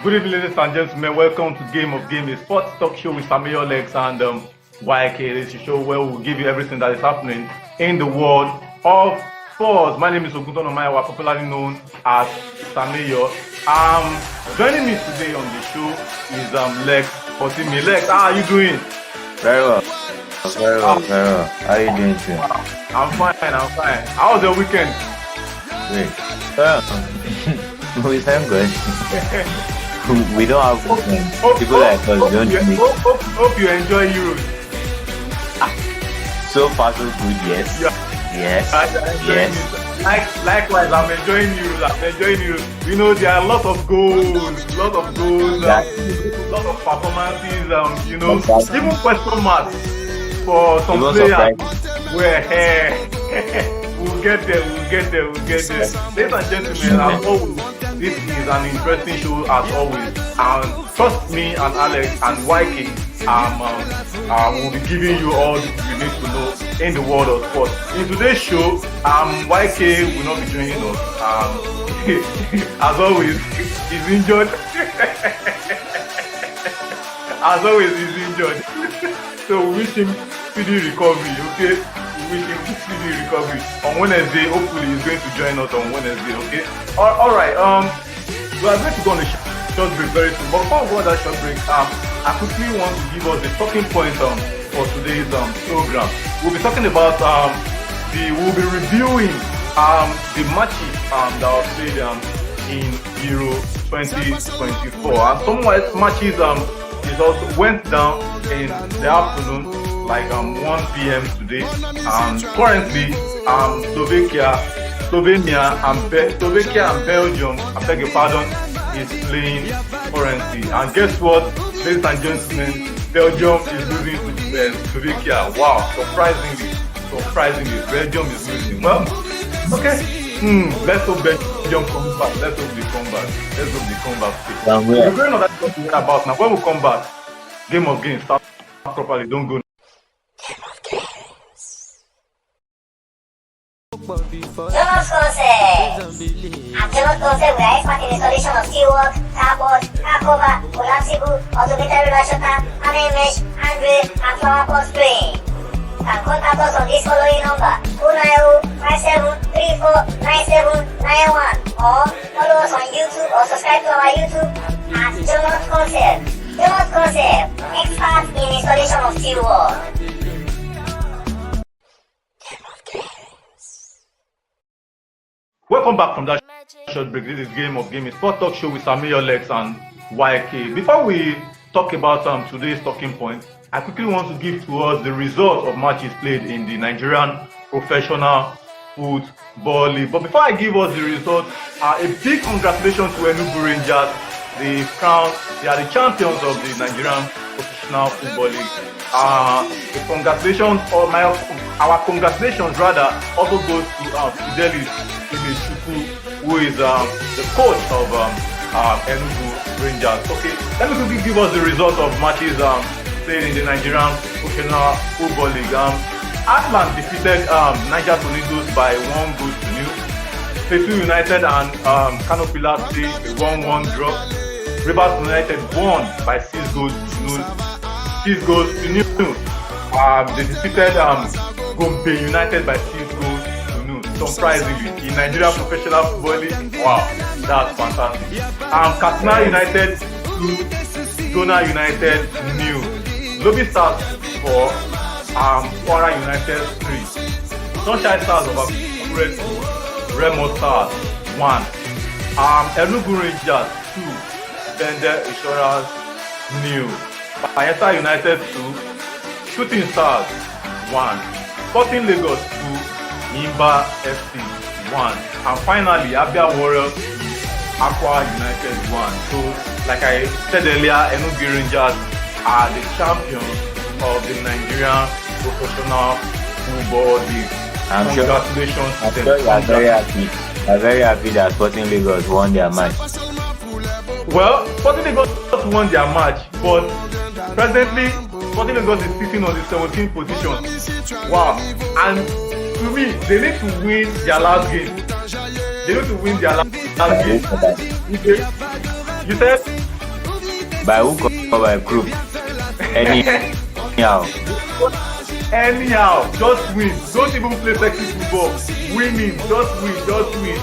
Good evening, ladies and gentlemen. Welcome to Game of Game, a sports talk show with Samuel Lex and YK. This is a show where we'll give you everything that is happening in the world of sports. My name is Ogunton Omayawa, popularly known as Samuel. Joining me today on the show is Lex Otimi. Lex, how are you doing? Very well. Very well. How are you doing today? I'm fine. How was your weekend? Great. We sound good. We don't have weekend. People like us don't make. Hope you enjoy Euros. So far so good, yes. Yeah. Yes. Likewise, I'm enjoying Euros. You know, there are a lot of goals, a lot of performances, Exactly. even question marks for some players. We'll get there. Ladies and gentlemen, as always, this is an interesting show as always. And trust me and Alex and YK, we'll be giving you all you need to know in the world of sports. In today's show, YK will not be joining us. As always, he's injured. So we wish him speedy recovery, okay? On Wednesday. Hopefully he's going to join us on Wednesday, okay? Alright, we are going to go on a short break very soon. But before we go on that short break, I quickly want to give us the talking point for today's program. We'll be talking about we'll be reviewing the matches that were played in Euro 2024. And some matches also went down in the afternoon, like 1 p.m. today. Currently, Slovenia and Belgium, I beg your pardon, is playing currently. And guess what, ladies and gentlemen, Belgium is losing to Slovakia. Wow, surprisingly, Belgium is losing. Well, okay. Let's hope Belgium comes back. Let's hope they come back. We're going on that talking about now. When we come back, Game of Games start properly. Don't go. Jonas Concept. At Jonas Concept, we are expert in installation of steelwork, carport, car cover, collapsible, automated reversion tap, panel mesh, handrail, and flower pot spray. You can contact us on this following number: 290-5734-9791, or follow us on YouTube or subscribe to our YouTube at Jonas Concept. Jonas Concept, expert in installation of steelwork. Welcome back from that short break. This is Game of Game, a sport talk show with Samuel Lex and YK. Before we talk about today's talking point, I quickly want to give to us the results of matches played in the Nigerian Professional Football League. But before I give us the results, a big congratulations to Enugu Rangers. They are the champions of the Nigerian Professional Football League. Our congratulations rather also goes to Fidelis Imeshuku, who is the coach of Enugu Rangers. Okay, let me quickly give us the results of matches played in the Nigerian Professional Football League. Atlant defeated Niger Tornadoes by 1-0. Plateau United and Kano Pillars played a 1-1 draw. Rivers United won by 6 goals to nil. They defeated Gombe United by 6 goals to nil. Surprisingly, in Nigeria Professional Football League, wow, that's fantastic. Katsina United 2, Dona United 0. Lobby Stars 4, Kwara United 3. Sunshine Stars of Akure 2, Remo Stars 1. Enugu Rangers 2, Bender Insurance 0. Bayelsa United 2, Shooting Stars 1. Sporting Lagos 2, Imba FC 1. And finally, Abia Warriors 2, Aqua United 1. So, like I said earlier, Enugu Rangers are the champions of the Nigerian Professional Football League. Congratulations to them. I'm very happy that Sporting Lagos won their match. Well, Sporting Lagos won their match, but presently Sporting Lagos is sitting on the 17th position. Wow. And to me, they need to win their last game. They need to win their last By game. hook or by, Okay. You said by hook or by crook. Anyhow. anyhow, just win. Don't even play sexy football. Winning, just win, just win,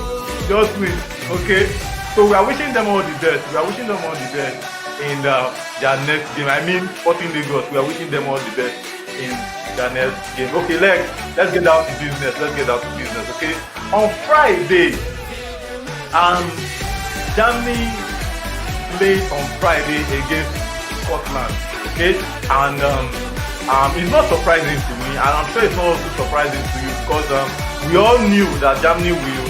just win. Okay. So we are wishing them all the best. We are wishing them all the best in their next game. I mean, Sporting Lagos. We are wishing them all the best in their next game. Okay, let's get down to business. Let's get down to business. Okay. On Friday, Germany played on Friday against Scotland. Okay, and it's not surprising to me, and I'm sure it's not also surprising to you because we all knew that Germany will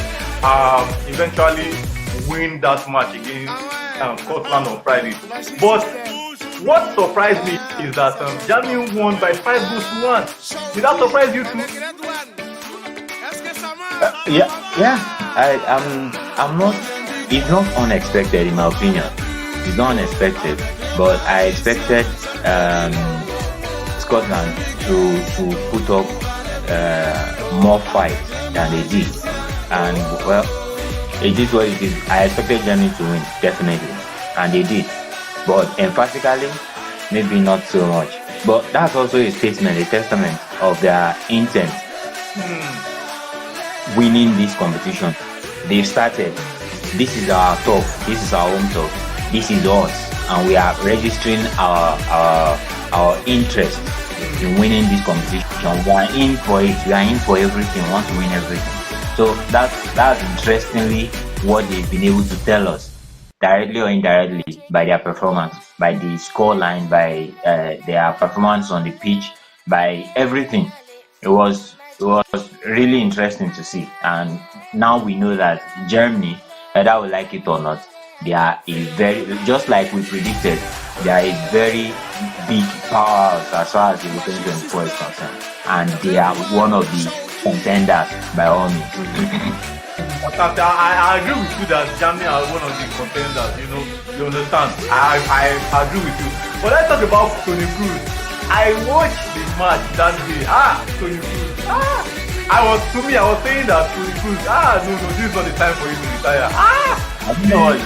eventually win that match against Scotland on Friday. But what surprised me is that Germany won by 5 goals to 1. Did that surprise you too? Yeah. I'm not. It's not unexpected in my opinion. It's not unexpected, but I expected Scotland to put up more fight than they did, and well, it is what it is. I expected Germany to win definitely, and they did, but emphatically, maybe not so much. But that's also a statement, a testament of their intent. Winning this competition. They've started. This is our turf. This is our home turf. This is us, and we are registering our interest in winning this competition. We are in for it. We are in for everything. We want to win everything. So that's interestingly what they've been able to tell us, directly or indirectly, by their performance, by the scoreline, by their performance on the pitch, by everything. It was really interesting to see, and now we know that Germany, whether we like it or not, they are a very, just like we predicted, they are a very big powerhouse as far as the European 24 is concerned, and they are one of the contenders by all means. I agree with you that Germany are one of the contenders. You understand. I agree with you. But let's talk about Toni Kroos. I watched the match that day. Toni Kroos. I was saying that Toni Kroos. No, this is not the time for you to retire. I don't know what's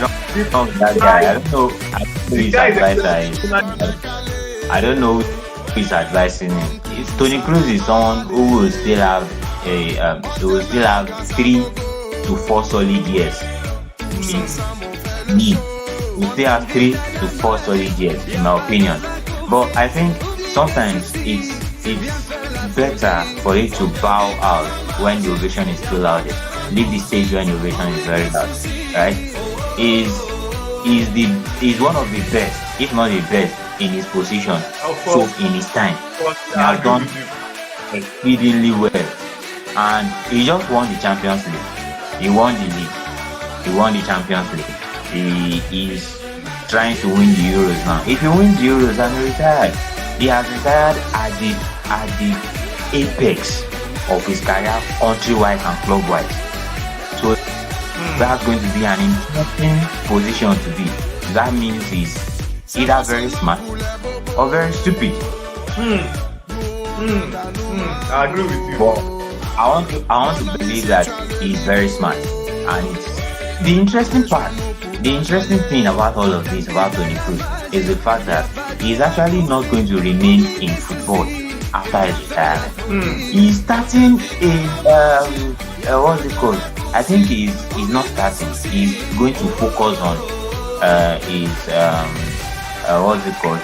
wrong with that guy. I don't know who his advisor is. I don't know who is advising him. Toni Kroos is someone who will still have 3 to 4 solid years. We still have 3 to 4 solid years, in my opinion. But I think sometimes it's better for it to bow out when the ovation is still loud. Leave the stage when the ovation is very loud, right? Is one of the best, if not the best, in his position. So in his time, he has done exceedingly well, and he just won the Champions League. He won the league. He won the Champions League. He is trying to win the Euros now. If he wins the Euros and he retired, he has retired at the apex of his career, country-wise and club-wise. So that's going to be an interesting position to be. That means he's either very smart or very stupid. I agree with you. But I want to believe that he's very smart, and it's the interesting thing about all of this, about Toni Kroos, is the fact that he's actually not going to remain in football after his retirement. He's starting in what's it called? I think he's not starting. He's going to focus on his what's it called?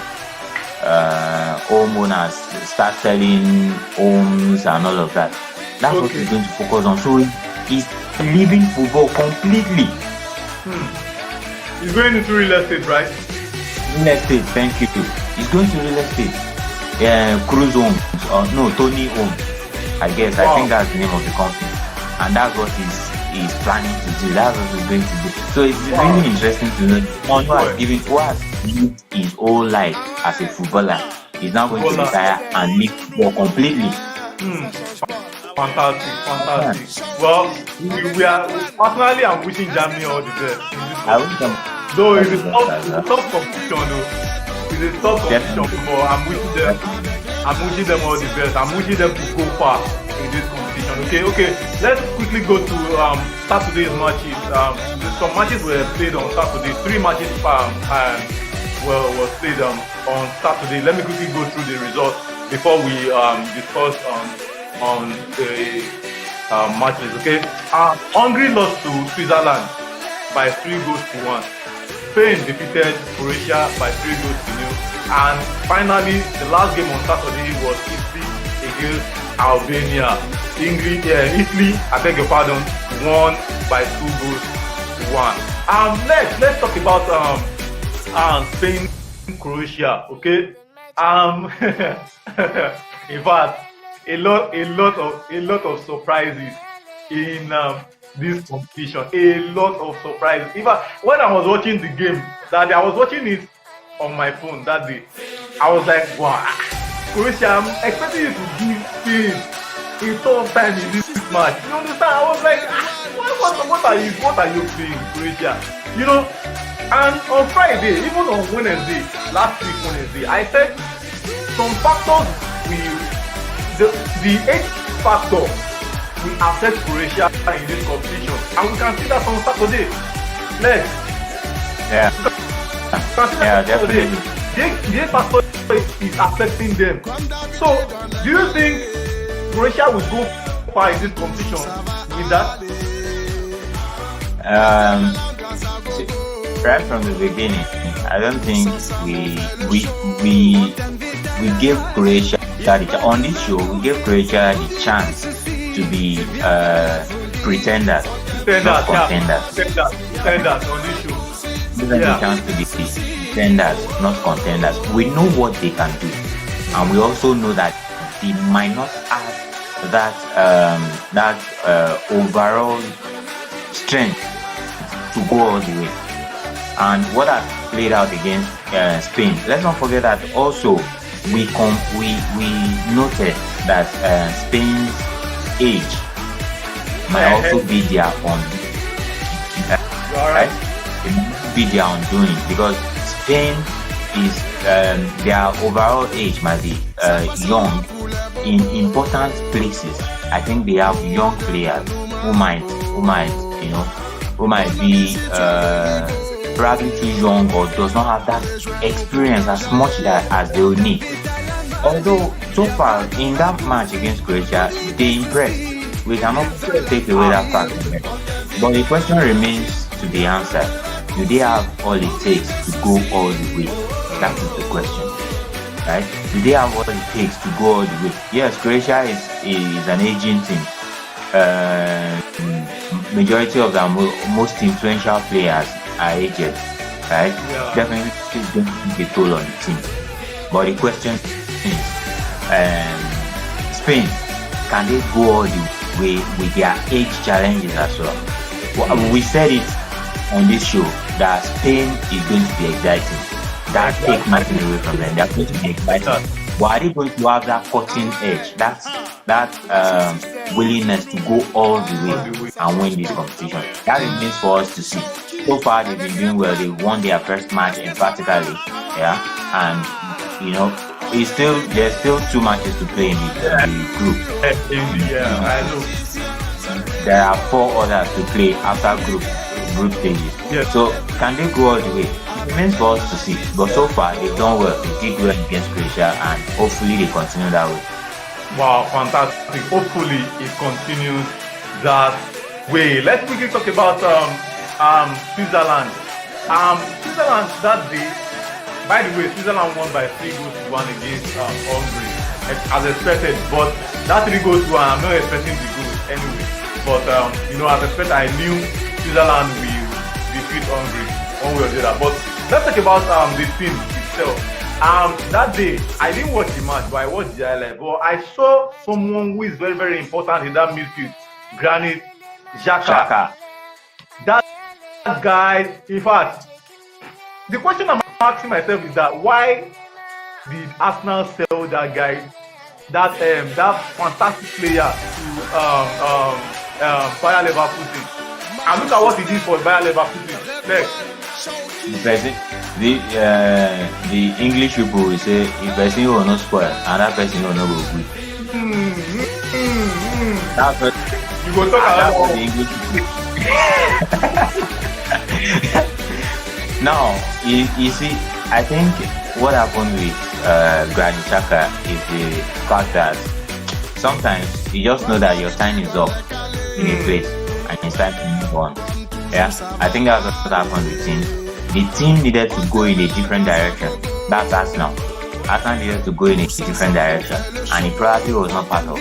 Homeowners, start selling homes and all of that. That's what he's going to focus on. So he's leaving football completely. He's going into real estate, right? Real estate, thank you. He's going to real estate. Cruise Homes, or no, Tony Homes, I guess. Wow. I think that's the name of the company. And that's what he's planning to do. That's what he's going to do. So it's really interesting to know who has lived his whole life as a footballer. He's now going to retire and leave football completely. Fantastic. Well, we are personally, I'm wishing Germany all the best. I wish them. Though it's a tough competition, it's a tough competition, but I'm wishing them all the best. I'm wishing them to go far in this competition. competition. Okay. Let's quickly go to Saturday's matches. Some matches were played on Saturday. 3 matches was played on Saturday. Let me quickly go through the results before we discuss on the matches. Okay. Hungary lost to Switzerland by 3-1. Spain defeated Croatia by 3-0. And finally, the last game on Saturday was Italy against Albania. Italy, I beg your pardon, won by 2-1. Let's talk about Spain, Croatia. Okay. In fact, a lot of surprises in this competition. A lot of surprises. In fact, when I was watching the game that day, I was watching it on my phone that day. I was like, wow, Croatia, I'm expecting you to give Spain a tough time in this match. You understand? I was like, what are you playing, Croatia? You know, and on Friday, even on Wednesday, last week Wednesday, I said some factors the X factor will affect Croatia in this competition, and we can see that on Saturday. Yeah, definitely. The X factor is affecting them. So, do you think Croatia will go far in this competition with that? Right from the beginning, I don't think we gave Croatia on this show. We gave Croatia the chance to be pretenders, not contenders. Pretenders on this show. Give them the chance to be pretenders, not contenders. We know what they can do, and we also know that they might not have that overall strength to go all the way. And what has played out against Spain, let's not forget that also we noted that Spain's age might also be their own. Right? It might be their undoing, because Spain is their overall age might be young in important places. I think they have young players who might be probably too young or does not have that experience as much as they would need. Although so far in that match against Croatia, they impressed. We cannot take away that fact. But the question remains to be answered. Do they have all it takes to go all the way? That is the question. Right? Do they have what it takes to go all the way? Yes, Croatia is an aging team. Majority of their most influential players are aged, right? Yeah. Definitely it's going to take a toll on the team. But the question is, Spain, can they go all the way with their age challenges as well? We said it on this show that Spain is going to be exciting. That takes nothing away from them. They're going to be exciting. But are they going to have that cutting edge? That willingness to go all the way and win this competition? That remains for us to see. So far, they've been doing well. They won their first match emphatically, and there's still 2 matches to play in the group. I know. There are 4 others to play after group stages. Yes. So can they go all the way? It remains for us to see. But so far, they've done well. They did well against Croatia, and hopefully they continue that way. Wow, fantastic. Hopefully it continues that way. Let's quickly talk about Switzerland. Switzerland that day, by the way, Switzerland won by 3-1 against Hungary, as expected. But that 3-1, I'm not expecting the goal anyway. But as expected, I knew Switzerland will defeat Hungary one way or the other. But let's talk about the team itself. That day, I didn't watch the match, but I watched the highlight. But I saw someone who is very, very important in that midfield, Granit Xhaka. That guy, in fact, the question I'm asking myself is that why did Arsenal sell that guy, that fantastic player to Bayer Leverkusen? And look at what he did for Bayer Leverkusen. Next. The English people will say, if person will not spoil, another person will not go good. That's what, You go talk that's what about the English. Now, you see, I think what happened with Granit Xhaka is the fact that sometimes you just know that your time is up in a place and it's time to move on. Yeah, I think that's what happened with him. The team needed to go in a different direction. That's Arsenal. Arsenal needed to go in a different direction, and he probably was not part of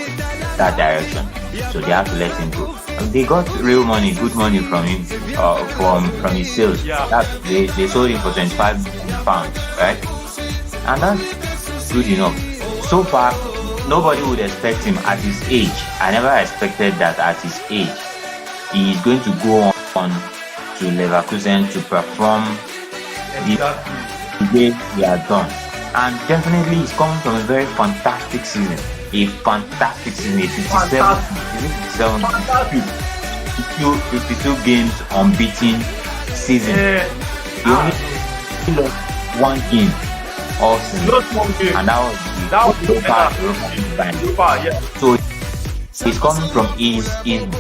that direction. So they had to let him go. They got real money, good money from him, from his sales. Yeah. They sold him for £25, right? And that's good enough. So far, nobody would expect him at his age. I never expected that at his age he is going to go on to Leverkusen to perform exactly. the way he has done. And definitely he's coming from a very fantastic season. A fantastic season. A 57, Fantastic. 52 games unbeaten season. He only lost one game all season. Not one game. And that was the Super, yeah. So he's coming from he's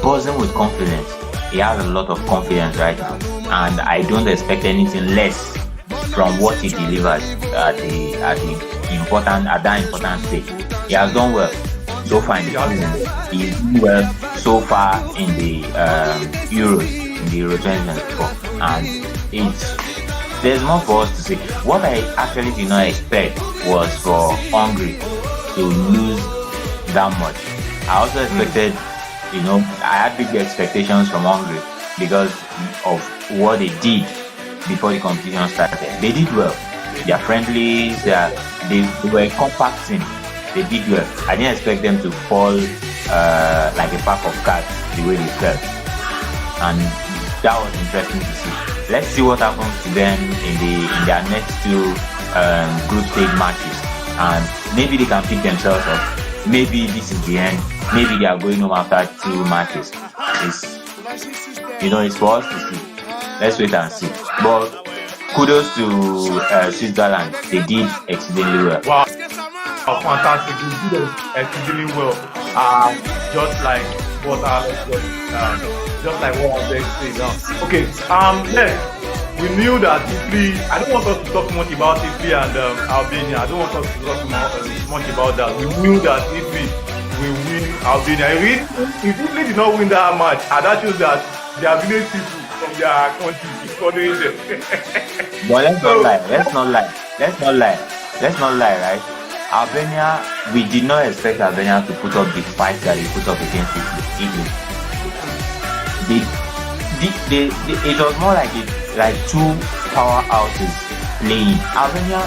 buzzing with confidence. He has a lot of confidence right now, and I don't expect anything less from what he delivered at that important stage. He has done well so far in the season. He's done well so far in the Euros, in the Euro 2024, and there's more for us to see. What I actually did not expect was for Hungary to lose that much. I also expected, I had big expectations from Hungary because of what they did before the competition started. They did well. They are friendly. They were a compact team. They did well. I didn't expect them to fall like a pack of cards the way they fell, and that was interesting to see. Let's see what happens to them in their next two group stage matches, and maybe they can pick themselves up. Maybe this is the end. Maybe they are going home after 2 matches. It's for us to see. Let's wait and see. But kudos to Switzerland. They did exceedingly well. Wow, fantastic! You did exceedingly well. Just like what I said. Okay. Next, we knew that Italy. I don't want us to talk much about Italy and Albania. I don't want us to talk much about that. We knew that Italy will win Albania. If Italy did not win that match, and that shows that their village people from their country is following them. But let's not lie, right? Albania, we did not expect Albania to put up the fight that they put up against Italy. It was more like two powerhouses playing. Albania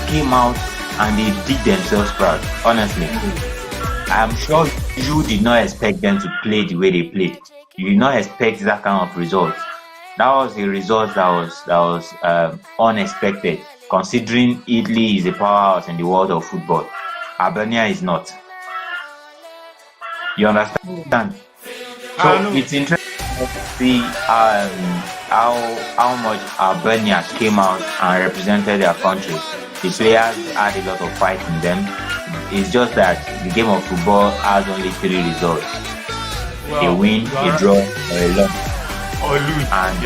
came out and they did themselves proud, honestly. I'm sure you did not expect them to play the way they played. You did not expect that kind of result. That was a result that was unexpected, considering Italy is a powerhouse in the world of football. Albania is not. You understand? So it's interesting to see how much Albania came out and represented their country. The players had a lot of fight in them. It's just that the game of football has only 3 results: a win, a draw, or a loss. Or lose. And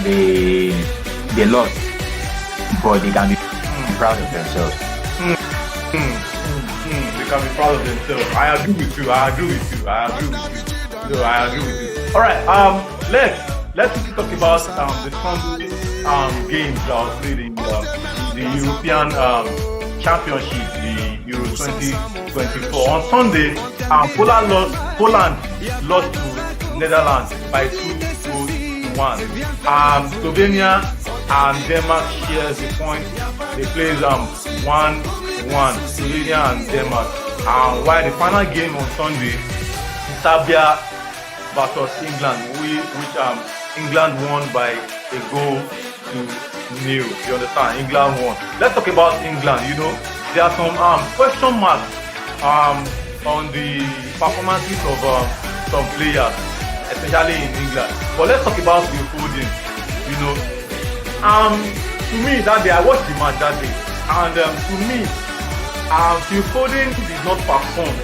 they lost, but they can be proud of themselves. They can be proud of themselves. I agree with you. All right. Let's talk about the Sunday games that was played in the European Championship, the Euro 2024. On Sunday, Poland lost to Netherlands by 2-1. Slovenia and Denmark shares the point. They played 1-1, Slovenia and Denmark. While the final game on Sunday, Serbia versus England, which England won by a goal to 0. You understand? England won. Let's talk about England. There are some question marks on the performances of some players, especially in England. But let's talk about the holding. To me that day, I watched the match that day, and to me, Phil Foden did not perform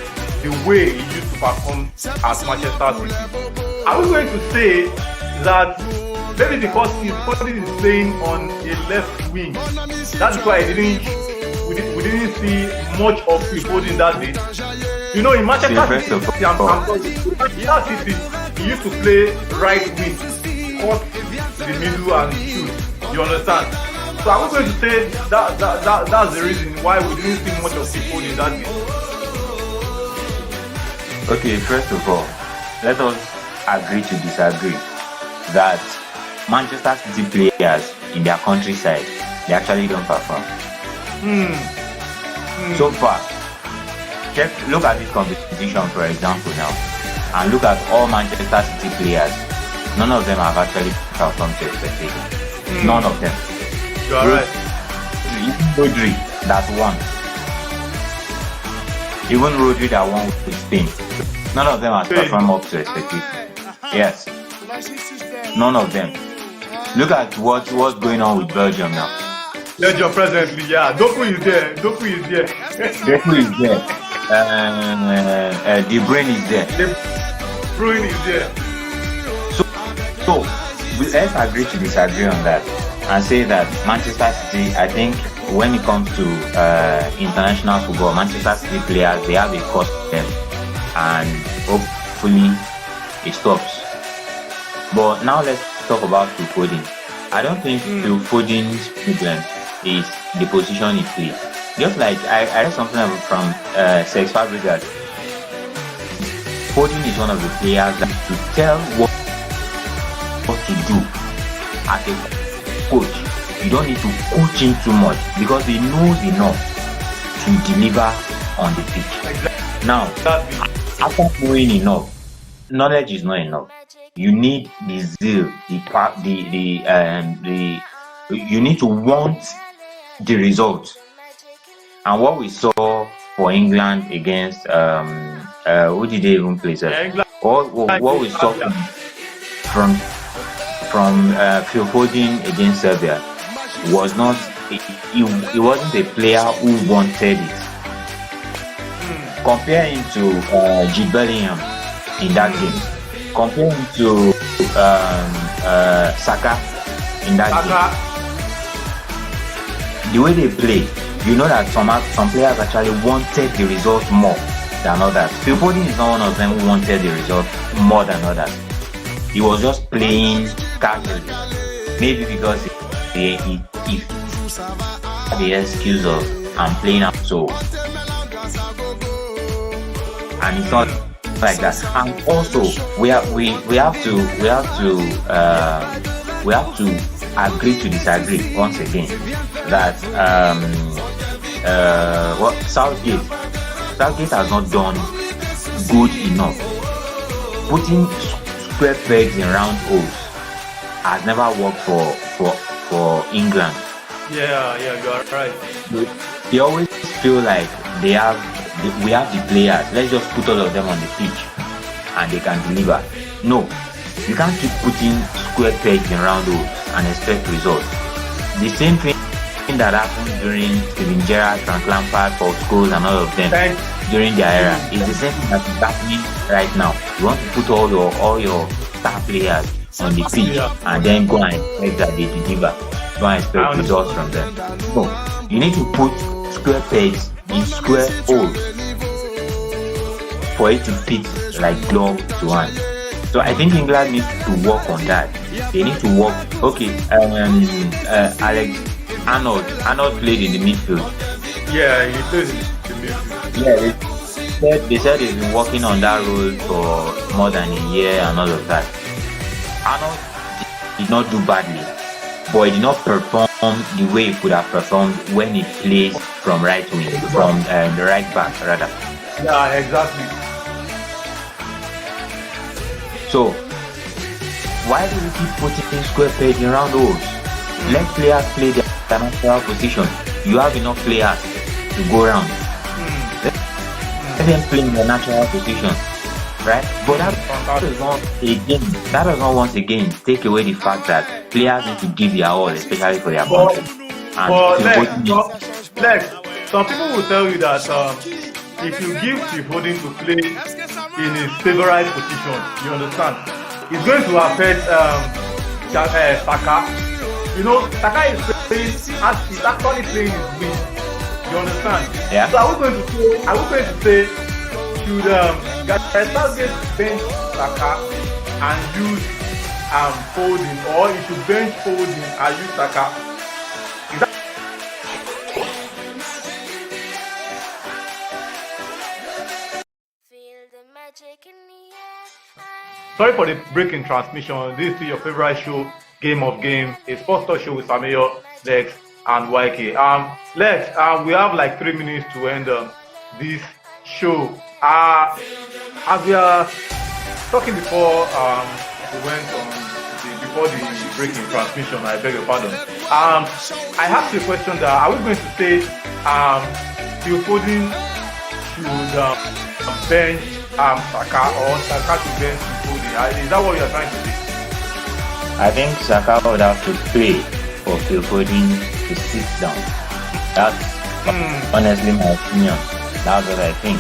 the way he used to perform at Manchester City. Are we going to say that maybe because Phil Foden is playing on a left wing, that's why we didn't see much of Phil Foden that day? You know, in Manchester City, he used to play right wing, cut the middle and shoot. You understand? So are we going to say that's the reason why we didn't see much of Phil Foden that day? Okay, first of all, let us agree to disagree that Manchester City players in their countryside, they actually don't perform. So far, look at this competition, for example, now, and look at all Manchester City players. None of them have actually performed to expectation. None of them. You are right. Even Rodri, that won. Even Rodri that won with Spain. None of them has performed up to expectation. Yes. None of them. Look at what's going on with Belgium now. Belgium presently, yeah. Doku is there. Doku is there. De Bruyne is there. De Bruyne is there. So let's agree to disagree on that and say that Manchester City, I think when it comes to international football, Manchester City players, they have a cost to them, and hopefully it stops. But now let's talk about Phil Foden. I don't think Phil Foden's problem is the position he plays. Just like I read something from Cesc Fabregas. Foden is one of the players that to tell what to do as a coach. You don't need to coach him too much because he knows enough to deliver on the pitch. Now, after knowing enough, knowledge is not enough. You need the zeal, you need to want the result. And what we saw for England against who did they even play? What we saw from Phil Foden against Serbia was not. He wasn't a player who wanted it. Compare him to Jude Bellingham in that game. Compare him to Saka in that game. The way they play, you know that some players actually wanted the result more than others. Phil Foden is not one of them who wanted the result more than others. He was just playing casually. Maybe because he had the excuse of I'm playing up so, and it's not like that. And also we have to agree to disagree once again that Southgate has not done good enough. Putting square pegs in round holes has never worked for England. Yeah, you are right. They always feel like we have the players. Let's just put all of them on the pitch and they can deliver. No, you can't keep putting square pegs in round holes and expect results. The same thing that happened during Steven Gerrard, Frank Lampard, Paul Scholes, and all of them during their era is the same thing that is happening right now. You want to put all your star players on the pitch and then go and expect that they deliver. Go and expect results from them. No, you need to put square pegs in square holes for it to fit like glove to hand. So I think England needs to work on that. They need to work. Okay, Arnold played in the midfield. Yeah, he played in the midfield. Yeah, they said he's been working on that role for more than a year and all of that. Arnold did not do badly, but he did not perform the way he could have performed when he plays from right wing, from the right back rather. Yeah, exactly. So why do we keep putting square pegs in round holes? Let players play their natural position. You have enough players to go around. Let them play in their natural position, right? But that does not once again take away the fact that players need to give their all, especially for their country. Lex, some people will tell you that if you give Phil Foden to play in his favorite position, you understand, it's going to affect Saka. You know, Saka is playing, is actually playing his wing. You understand? Yeah. So are we going to say should Southgate bench Saka and use Foden, or he should bench Foden and use Saka? Sorry for the break in transmission. This is your favorite show, Game of Game, a sports talk show with Samuel, Lex, and YK. Lex, we have like 3 minutes to end this show. As we are talking before we went on before the break in transmission, I beg your pardon. I asked you a question that are we going to say Phil Foden should bench Saka, or Saka should bench Phil Foden? Is that what you are trying to say? I think Saka would have to play for Phil Foden to sit down. That's honestly my opinion. That's what I think.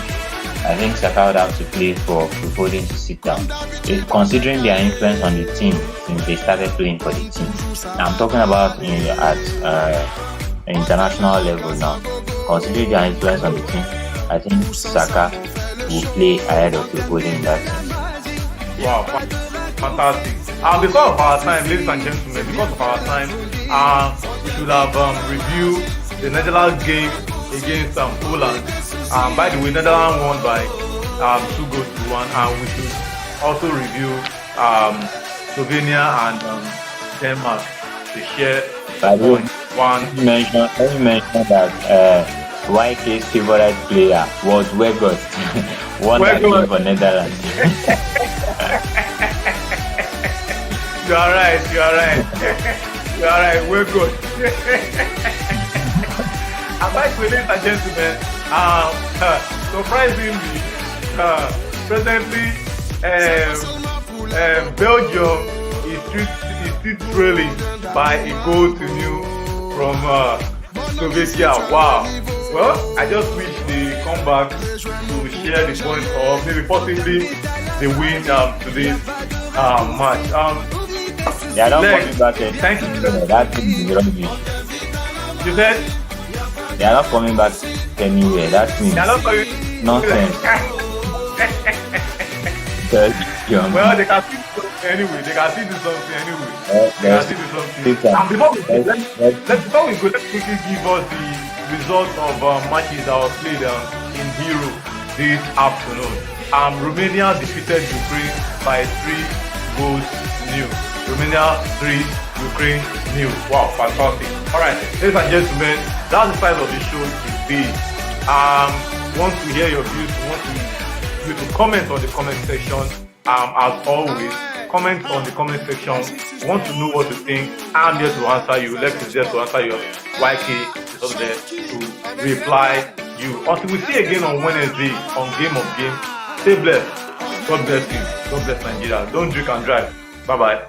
I think Saka would have to play for Phil Foden to sit down. Considering their influence on the team since they started playing for the team. I'm talking about at international level now. Considering their influence on the team, I think Saka will play ahead of Phil Foden in that team. Wow, fantastic. Because of our time, ladies and gentlemen, because of our time, we should have reviewed the Netherlands game against Poland. By the way, Netherlands won by 2-1, and we should also review Slovenia and Denmark. They share one. Let me mention that YK's favorite player was Weghorst, one that came for Netherlands. You are right, Weghorst. And by the way, ladies and gentlemen, surprisingly, presently, Belgium is still trailing by a goal to nil from Slovakia. Wow. Well, I just wish they come back to share the point, or maybe possibly they win today's match. They are not coming back. Thank you. That thing is rubbish. You said? They are not coming back anywhere. That means nonsense. Well, they can still do something anyway. And before we go, let's quickly give us the results of matches that were played in Hero this afternoon. Romania defeated Ukraine by 3-0. Romania 3, Ukraine 0. Wow, fantastic. Alright, ladies and gentlemen, that's the size of the show today. Want to hear your views, want you to comment on the comment section. As always, comment on the comment section. Want to know what you think? I'm here to answer you. Lex is there to answer you. YK is up there to reply you. Until we see again on Wednesday on Game of Game. Stay blessed. God bless you. God bless Nigeria. Don't drink and drive. Bye bye.